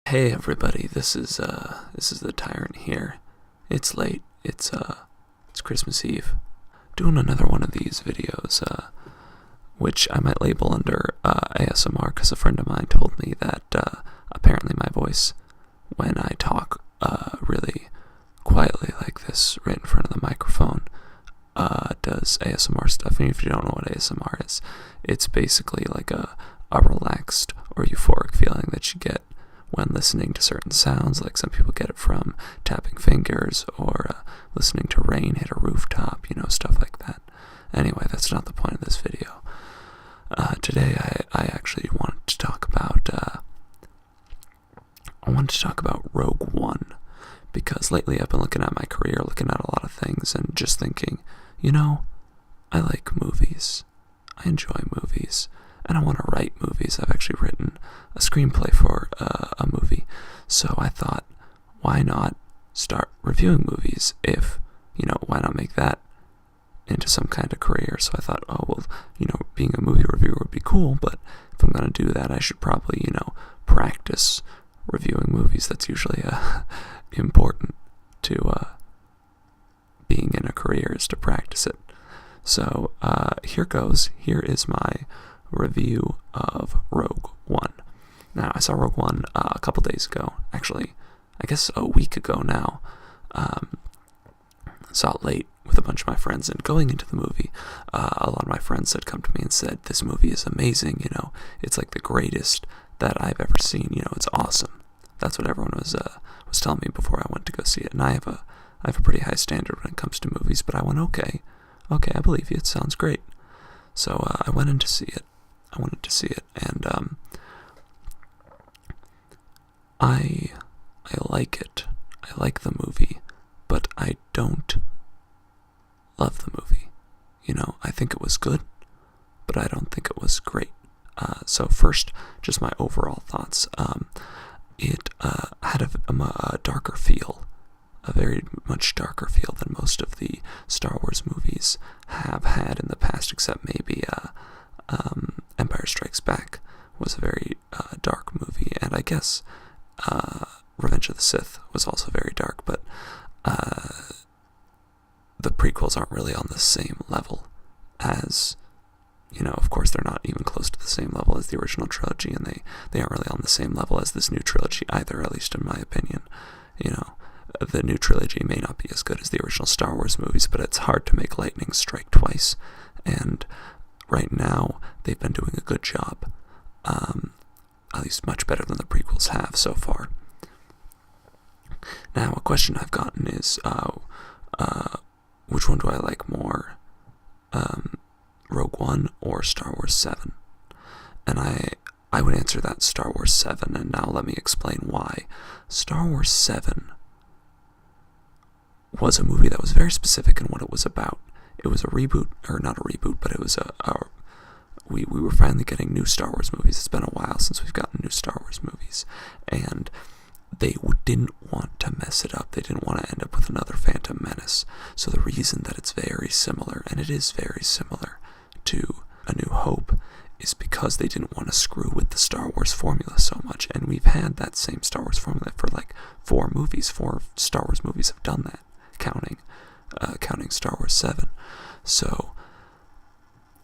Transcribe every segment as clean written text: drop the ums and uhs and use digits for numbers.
Hey everybody, this is the Tyrant here. It's late. It's Christmas Eve. Doing another one of these videos, which I might label under ASMR because a friend of mine told me that apparently my voice, when I talk really quietly like this, right in front of the microphone, does ASMR stuff. And if you don't know what ASMR is, it's basically like a relaxed or euphoric feeling that you get when listening to certain sounds. Like some people get it from tapping fingers or listening to rain hit a rooftop, stuff like that. Anyway, that's not the point of this video. Today I actually wanted to talk about Rogue One, because lately I've been looking at my career, looking at a lot of things, and just thinking, I like movies. I enjoy movies. And I want to write movies. I've actually written a screenplay for a movie. So I thought, why not start reviewing movies why not make that into some kind of career? So I thought, being a movie reviewer would be cool, but if I'm going to do that, I should probably, practice reviewing movies. That's usually important to being in a career, is to practice it. So here goes. Here is my review of Rogue One. Now, I saw Rogue One a couple days ago. Actually, I guess a week ago now. Saw it late with a bunch of my friends, and going into the movie, a lot of my friends had come to me and said, "This movie is amazing. It's like the greatest that I've ever seen. It's awesome." That's what everyone was telling me before I went to go see it. And I have a pretty high standard when it comes to movies, but I went, okay, I believe you. It sounds great. So I went in to see it. And I like it. I like the movie, but I don't love the movie. I think it was good, but I don't think it was great. So first, just my overall thoughts. It had a darker feel, a very much darker feel than most of the Star Wars movies have had in the past, except maybe Empire Strikes Back was a very dark movie, and I guess Revenge of the Sith was also very dark, but the prequels aren't really on the same level as, of course they're not even close to the same level as the original trilogy, and they aren't really on the same level as this new trilogy either, at least in my opinion. The new trilogy may not be as good as the original Star Wars movies, but it's hard to make lightning strike twice, and right now they've been doing a good job, at least much better than the prequels have so far. Now, a question I've gotten is, which one do I like more, Rogue One or Star Wars 7? And I would answer that Star Wars 7, and now let me explain why. Star Wars 7 was a movie that was very specific in what it was about. It was a reboot, or not a reboot, but it was we were finally getting new Star Wars movies. It's been a while since we've gotten new Star Wars movies, and they didn't want to mess it up. They didn't want to end up with another Phantom Menace. So the reason that it's very similar, and it is very similar to A New Hope, is because they didn't want to screw with the Star Wars formula so much. And we've had that same Star Wars formula for like 4 movies. 4 Star Wars movies have done that, counting Star Wars 7. So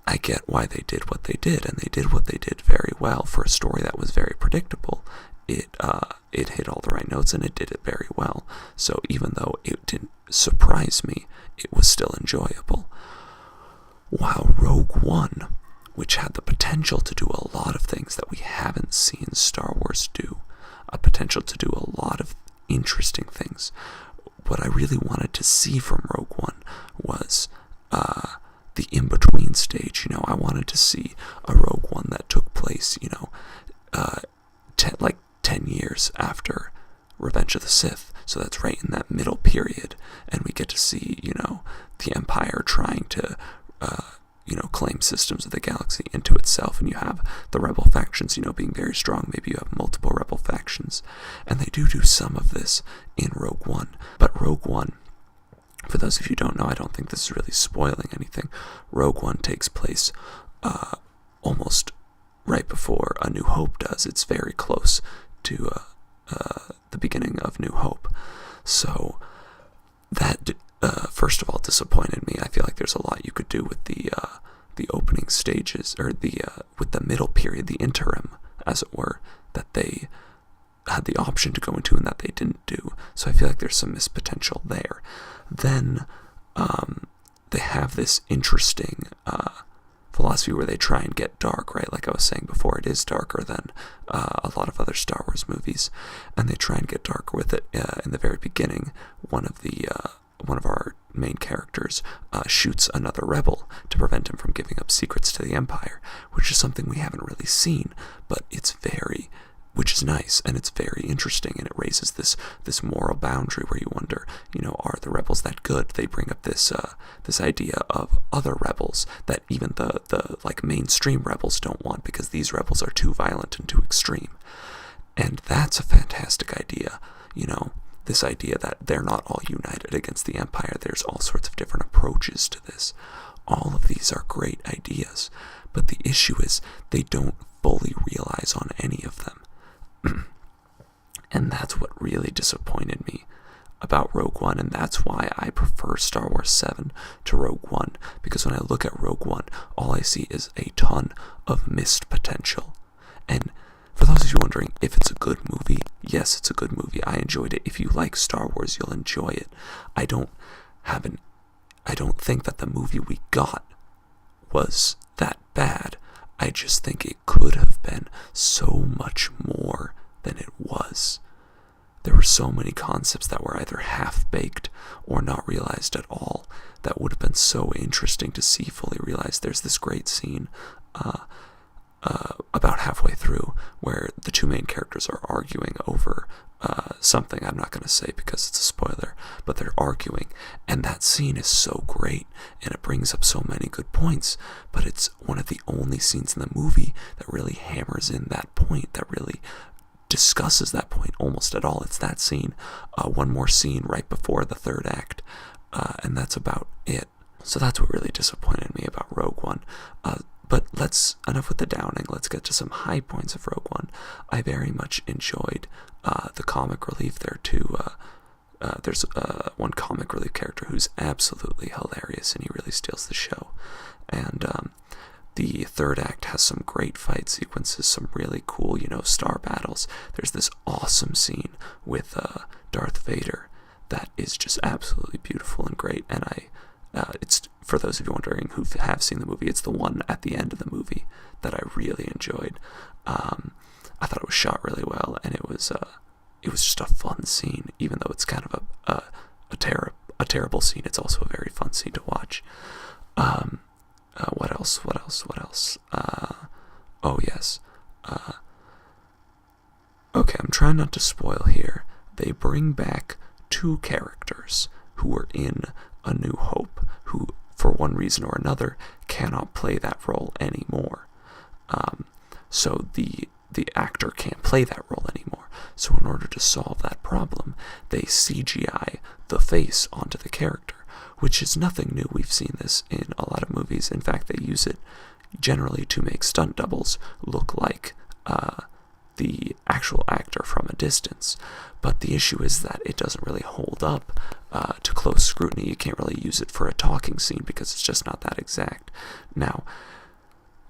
I get why they did what they did, and they did what they did very well for a story that was very predictable. It hit all the right notes, and it did it very well. So even though it didn't surprise me, it was still enjoyable. While Rogue One, which had the potential to do a lot of things that we haven't seen Star Wars do, a potential to do a lot of interesting things, what I really wanted to see from Rogue One was the in-between stage. I wanted to see a Rogue One that took place, 10 years after Revenge of the Sith. So that's right in that middle period, and we get to see, the Empire trying to, claim systems of the galaxy into itself, and you have the rebel factions, being very strong. Maybe you have multiple rebel factions, and they do some of this in Rogue One. But Rogue One, for those of you who don't know, I don't think this is really spoiling anything. Rogue One takes place almost right before A New Hope does. It's very close to beginning of New Hope. So that first of all disappointed me. I feel like there's a lot you could do with the opening stages, or with the middle period, the interim, as it were, that they had the option to go into and that they didn't do. So I feel like there's some missed potential there. Then they have this interesting philosophy where they try and get dark, right? Like I was saying before, it is darker than a lot of other Star Wars movies, and they try and get darker with it. In the very beginning, one of our main characters shoots another rebel to prevent him from giving up secrets to the Empire, which is something we haven't really seen, but which is nice, and it's very interesting, and it raises this moral boundary where you wonder, are the rebels that good? They bring up this idea of other rebels that even the like mainstream rebels don't want, because these rebels are too violent and too extreme. And that's a fantastic idea, this idea that they're not all united against the Empire. There's all sorts of different approaches to this. All of these are great ideas, but the issue is they don't fully realize on any of them. And that's what really disappointed me about Rogue One, and that's why I prefer Star Wars 7 to Rogue One, because when I look at Rogue One, all I see is a ton of missed potential. And for those of you wondering if it's a good movie, yes, it's a good movie. I enjoyed it. If you like Star Wars, you'll enjoy it. I don't think that the movie we got was that bad. I just think it could have been so much more than it was. There were so many concepts that were either half-baked or not realized at all that would have been so interesting to see fully realized. There's this great scene about halfway through where the two main characters are arguing over something I'm not going to say because it's a spoiler, but they're arguing, and that scene is so great, and it brings up so many good points, but it's one of the only scenes in the movie that really hammers in that point, that really discusses that point almost at all. It's that scene, one more scene right before the third act, and that's about it. So that's what really disappointed me about Rogue One. But enough with the downing, let's get to some high points of Rogue One. I very much enjoyed the comic relief there too. There's one comic relief character who's absolutely hilarious, and he really steals the show. And the third act has some great fight sequences, some really cool, star battles. There's this awesome scene with Darth Vader that is just absolutely beautiful and great, and it's, for those of you wondering who have seen the movie, it's the one at the end of the movie that I really enjoyed. I thought it was shot really well, and it was just a fun scene, even though it's kind of a terrible scene. It's also a very fun scene to watch. What else? Oh yes. Okay, I'm trying not to spoil here. They bring back two characters who were in A New Hope, who, for one reason or another, cannot play that role anymore. So the actor can't play that role anymore. So in order to solve that problem, they CGI the face onto the character, which is nothing new. We've seen this in a lot of movies. In fact, they use it generally to make stunt doubles look like the actual actor from a distance. But the issue is that it doesn't really hold up to close scrutiny. You can't really use it for a talking scene because it's just not that exact. Now,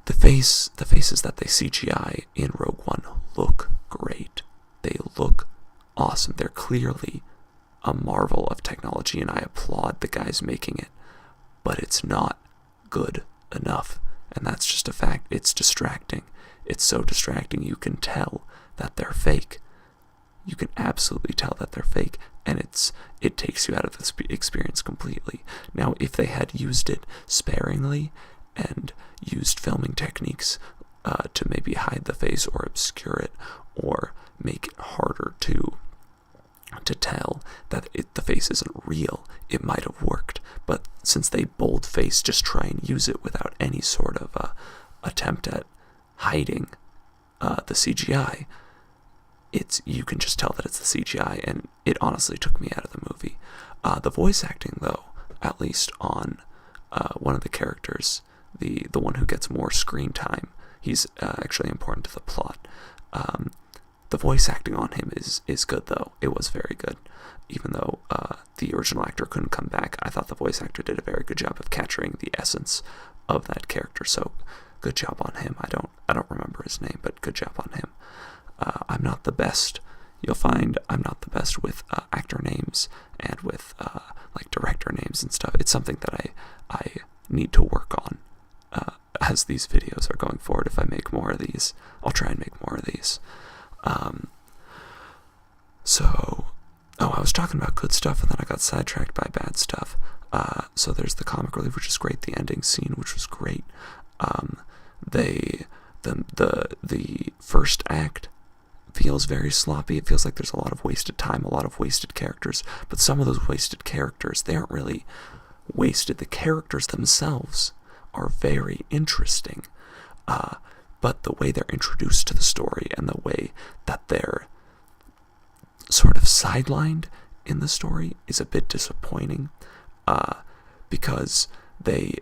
the faces that they CGI in Rogue One look great. They look awesome. They're clearly a marvel of technology, and I applaud the guys making it. But it's not good enough, and that's just a fact. It's distracting. It's so distracting you can tell that they're fake. You can absolutely tell that they're fake, and it takes you out of the experience completely. Now, if they had used it sparingly and used filming techniques to maybe hide the face or obscure it or make it harder to tell that the face isn't real, it might have worked. But since they bold-faced just try and use it without any sort of attempt at hiding the CGI, you can just tell that it's the CGI, and it honestly took me out of the movie. The voice acting, though, at least on one of the characters, the one who gets more screen time, he's actually important to the plot. The voice acting on him is good, though. It was very good. Even though the original actor couldn't come back, I thought the voice actor did a very good job of capturing the essence of that character. So good job on him. I don't remember his name, but good job on him. I'm not the best. You'll find I'm not the best with actor names and with like director names and stuff. It's something that I need to work on as these videos are going forward. If I make more of these, I'll try and make more of these. I was talking about good stuff, and then I got sidetracked by bad stuff. So there's the comic relief, which is great. The ending scene, which was great. The first act feels very sloppy. It feels like there's a lot of wasted time, a lot of wasted characters. But some of those wasted characters, they aren't really wasted. The characters themselves are very interesting. But the way they're introduced to the story and the way that they're sort of sidelined in the story is a bit disappointing, because they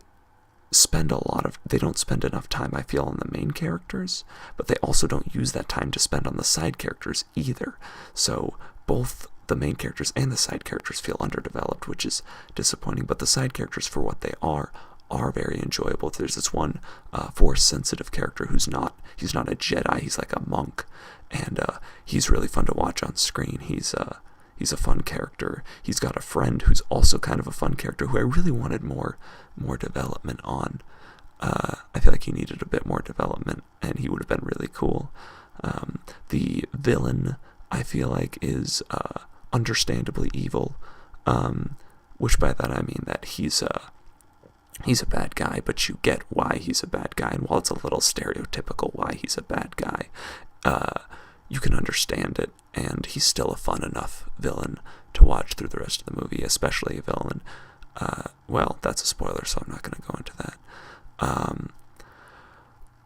don't spend enough time, I feel, on the main characters, but they also don't use that time to spend on the side characters either. So both the main characters and the side characters feel underdeveloped, which is disappointing, but the side characters, for what they are very enjoyable. There's this one Force-sensitive character he's not a Jedi, he's like a monk, and he's really fun to watch on screen. He's a fun character. He's got a friend who's also kind of a fun character who I really wanted more development on. I feel like he needed a bit more development, and he would have been really cool. The villain, I feel like, is understandably evil, which by that I mean that he's a bad guy, but you get why he's a bad guy, and while it's a little stereotypical why he's a bad guy, you can understand it, and he's still a fun enough villain to watch through the rest of the movie, especially a villain. Well, that's a spoiler, so I'm not going to go into that.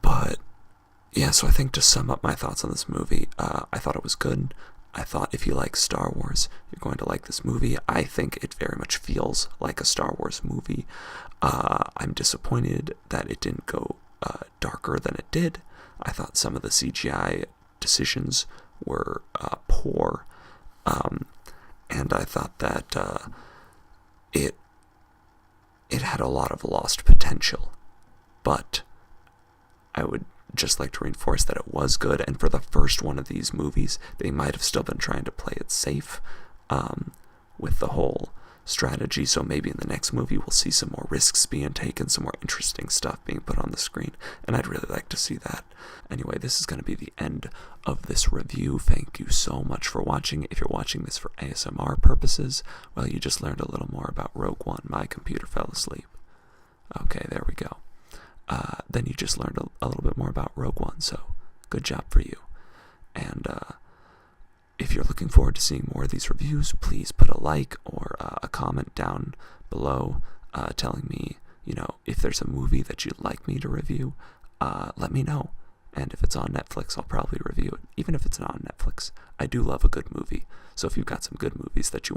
But yeah, so I think to sum up my thoughts on this movie, I thought it was good. I thought if you like Star Wars, you're going to like this movie. I think it very much feels like a Star Wars movie. I'm disappointed that it didn't go darker than it did. I thought some of the CGI decisions were poor, and I thought that it had a lot of lost potential. But I would just like to reinforce that it was good, and for the first one of these movies, they might have still been trying to play it safe with the whole strategy, so maybe in the next movie we'll see some more risks being taken, some more interesting stuff being put on the screen, and I'd really like to see that. Anyway, this is going to be the end of this review. Thank you so much for watching. If you're watching this for ASMR purposes, well, you just learned a little more about Rogue One. My computer fell asleep. Okay, there we go. Then you just learned a little bit more about Rogue One, so good job for you. And if you're looking forward to seeing more of these reviews, please put a like or a comment down below telling me, if there's a movie that you'd like me to review, let me know. And if it's on Netflix, I'll probably review it. Even if it's not on Netflix, I do love a good movie. So if you've got some good movies that you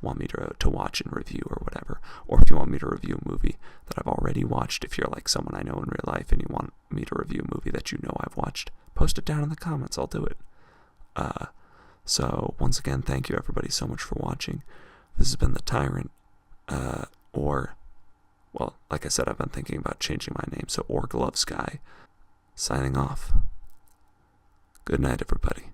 want me to watch and review or whatever, or if you want me to review a movie that I've already watched, if you're like someone I know in real life and you want me to review a movie that you know I've watched, post it down in the comments. I'll do it. So once again, thank you everybody so much for watching. This has been The Tyrant, well, like I said, I've been thinking about changing my name, so Gloves Guy, signing off. Good night, everybody.